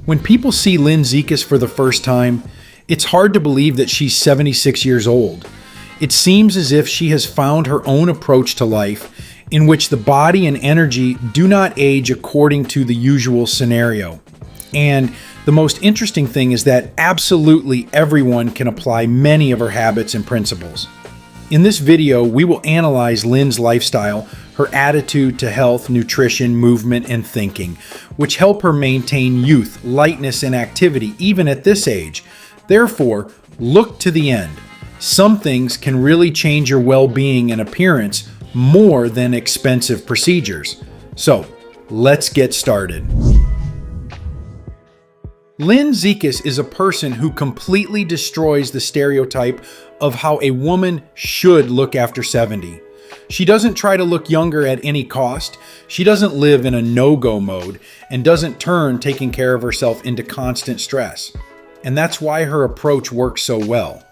When people see Lynne Zekis for the first time, it's hard to believe that she's 76 years old. It seems as if she has found her own approach to life, in which the body and energy do not age according to the usual scenario. And the most interesting thing is that absolutely everyone can apply many of her habits and principles. In this video, we will analyze Lynne's lifestyle, her attitude to health, nutrition, movement, and thinking, which help her maintain youth, lightness, and activity even at this age. Therefore, look to the end. Some things can really change your well-being and appearance more than expensive procedures. So, let's get started. Lynne Zekis is a person who completely destroys the stereotype of how a woman should look after 70. She doesn't try to look younger at any cost. She doesn't live in a no-go mode and doesn't turn taking care of herself into constant stress. And that's why her approach works so well.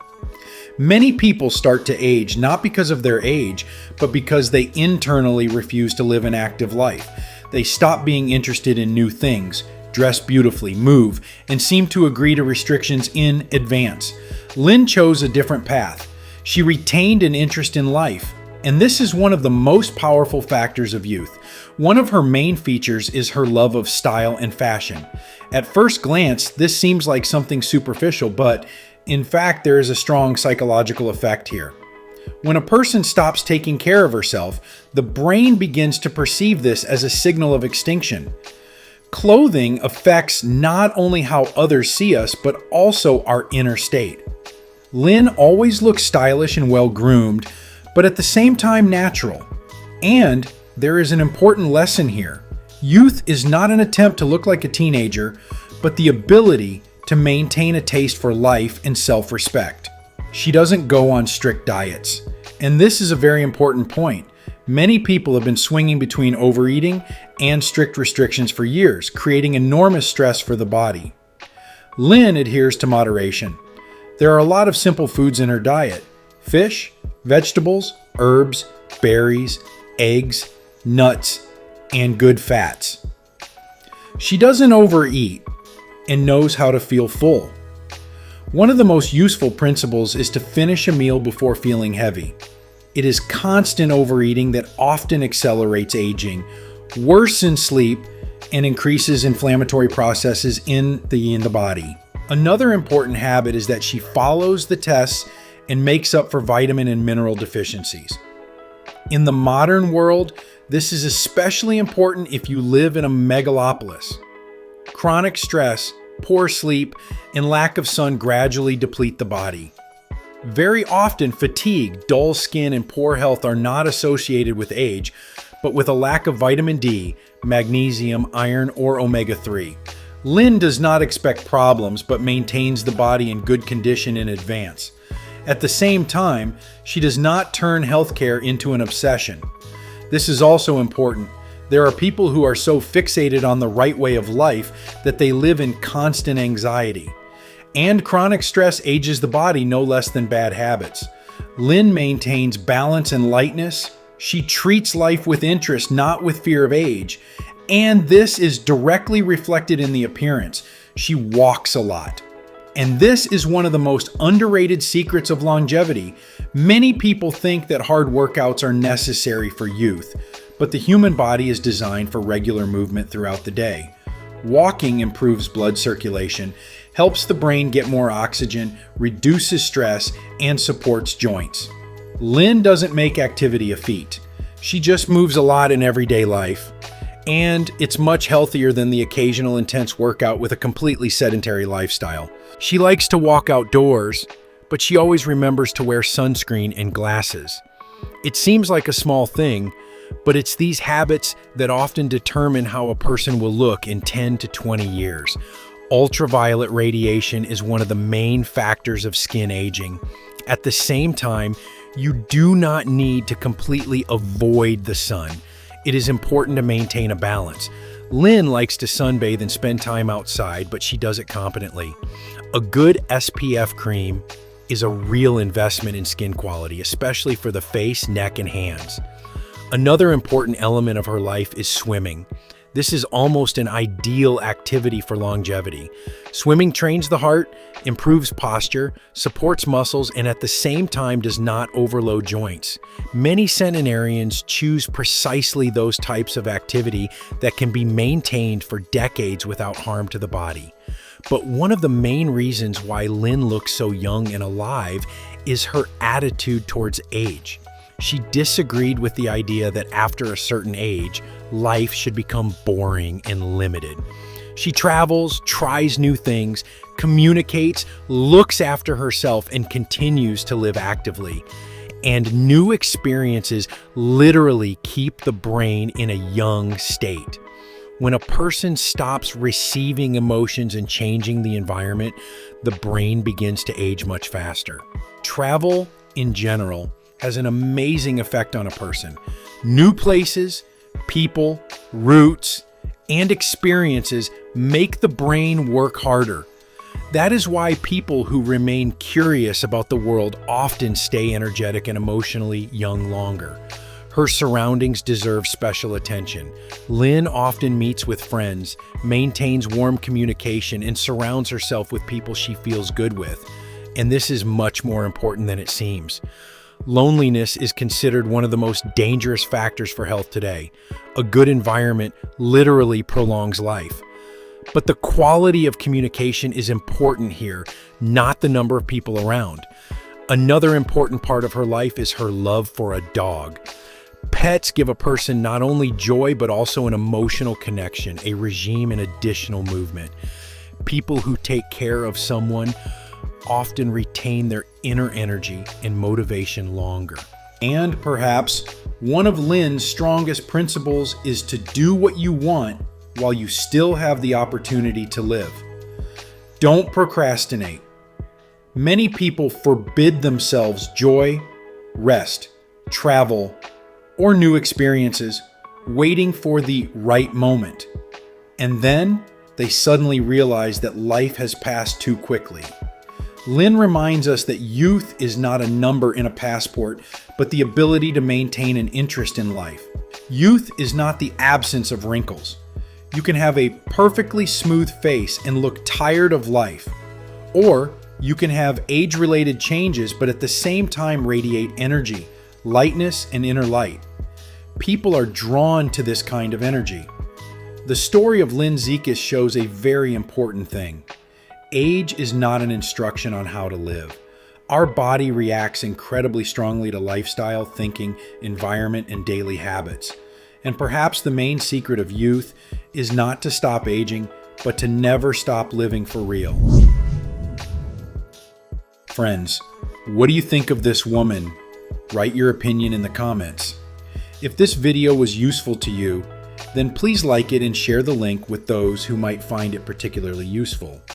Many people start to age not because of their age, but because they internally refuse to live an active life. They stop being interested in new things, dress beautifully, move, and seem to agree to restrictions in advance. Lynne chose a different path. She retained an interest in life, and this is one of the most powerful factors of youth. One of her main features is her love of style and fashion. At first glance, this seems like something superficial, but in fact, there is a strong psychological effect here. When a person stops taking care of herself, the brain begins to perceive this as a signal of extinction. Clothing affects not only how others see us, but also our inner state. Lynne always looks stylish and well-groomed, but at the same time natural. And there is an important lesson here. Youth is not an attempt to look like a teenager, but the ability to maintain a taste for life and self-respect. She doesn't go on strict diets. And this is a very important point. Many people have been swinging between overeating and strict restrictions for years, creating enormous stress for the body. Lynne adheres to moderation. There are a lot of simple foods in her diet: fish, vegetables, herbs, berries, eggs, nuts, and good fats. She doesn't overeat and knows how to feel full. One of the most useful principles is to finish a meal before feeling heavy. It is constant overeating that often accelerates aging, worsens sleep, and increases inflammatory processes in the body. Another important habit is that she follows the tests and makes up for vitamin and mineral deficiencies. In the modern world, this is especially important if you live in a megalopolis. Chronic stress, poor sleep, and lack of sun gradually deplete the body. Very often, fatigue, dull skin, and poor health are not associated with age, but with a lack of vitamin D, magnesium, iron, or omega-3. Lynne does not expect problems, but maintains the body in good condition in advance. At the same time, she does not turn healthcare into an obsession. This is also important. There are people who are so fixated on the right way of life that they live in constant anxiety. And chronic stress ages the body no less than bad habits. Lynne maintains balance and lightness. She treats life with interest, not with fear of age. And this is directly reflected in the appearance. She walks a lot. And this is one of the most underrated secrets of longevity. Many people think that hard workouts are necessary for youth, but the human body is designed for regular movement throughout the day. Walking improves blood circulation, helps the brain get more oxygen, reduces stress, and supports joints. Lynne doesn't make activity a feat. She just moves a lot in everyday life. And it's much healthier than the occasional intense workout with a completely sedentary lifestyle. She likes to walk outdoors, but she always remembers to wear sunscreen and glasses. It seems like a small thing, but it's these habits that often determine how a person will look in 10 to 20 years. Ultraviolet radiation is one of the main factors of skin aging. At the same time, you do not need to completely avoid the sun. It is important to maintain a balance. Lynne likes to sunbathe and spend time outside, but she does it competently. A good SPF cream is a real investment in skin quality, especially for the face, neck, and hands. Another important element of her life is swimming. This is almost an ideal activity for longevity. Swimming trains the heart, improves posture, supports muscles, and at the same time does not overload joints. Many centenarians choose precisely those types of activity that can be maintained for decades without harm to the body. But one of the main reasons why Lynne looks so young and alive is her attitude towards age. She disagreed with the idea that after a certain age, life should become boring and limited. She travels, tries new things, communicates, looks after herself, and continues to live actively. And new experiences literally keep the brain in a young state. When a person stops receiving emotions and changing the environment, the brain begins to age much faster. Travel, in general, has an amazing effect on a person. New places, people, routes, and experiences make the brain work harder. That is why people who remain curious about the world often stay energetic and emotionally young longer. Her surroundings deserve special attention. Lynne often meets with friends, maintains warm communication, and surrounds herself with people she feels good with. And this is much more important than it seems. Loneliness is considered one of the most dangerous factors for health today. A good environment literally prolongs life. But the quality of communication is important here, not the number of people around. Another important part of her life is her love for a dog. Pets give a person not only joy, but also an emotional connection, a regime, and additional movement. People who take care of someone often retain their inner energy and motivation longer. And perhaps one of Lynne's strongest principles is to do what you want while you still have the opportunity to live. Don't procrastinate. Many people forbid themselves joy, rest, travel, or new experiences, waiting for the right moment. And then they suddenly realize that life has passed too quickly. Lynne reminds us that youth is not a number in a passport, but the ability to maintain an interest in life. Youth is not the absence of wrinkles. You can have a perfectly smooth face and look tired of life. Or you can have age-related changes, but at the same time radiate energy, lightness, and inner light. People are drawn to this kind of energy. The story of Lynne Zekis shows a very important thing. Age is not an instruction on how to live. Our body reacts incredibly strongly to lifestyle, thinking, environment, and daily habits. And perhaps the main secret of youth is not to stop aging, but to never stop living for real. Friends, what do you think of this woman? Write your opinion in the comments. If this video was useful to you, then please like it and share the link with those who might find it particularly useful.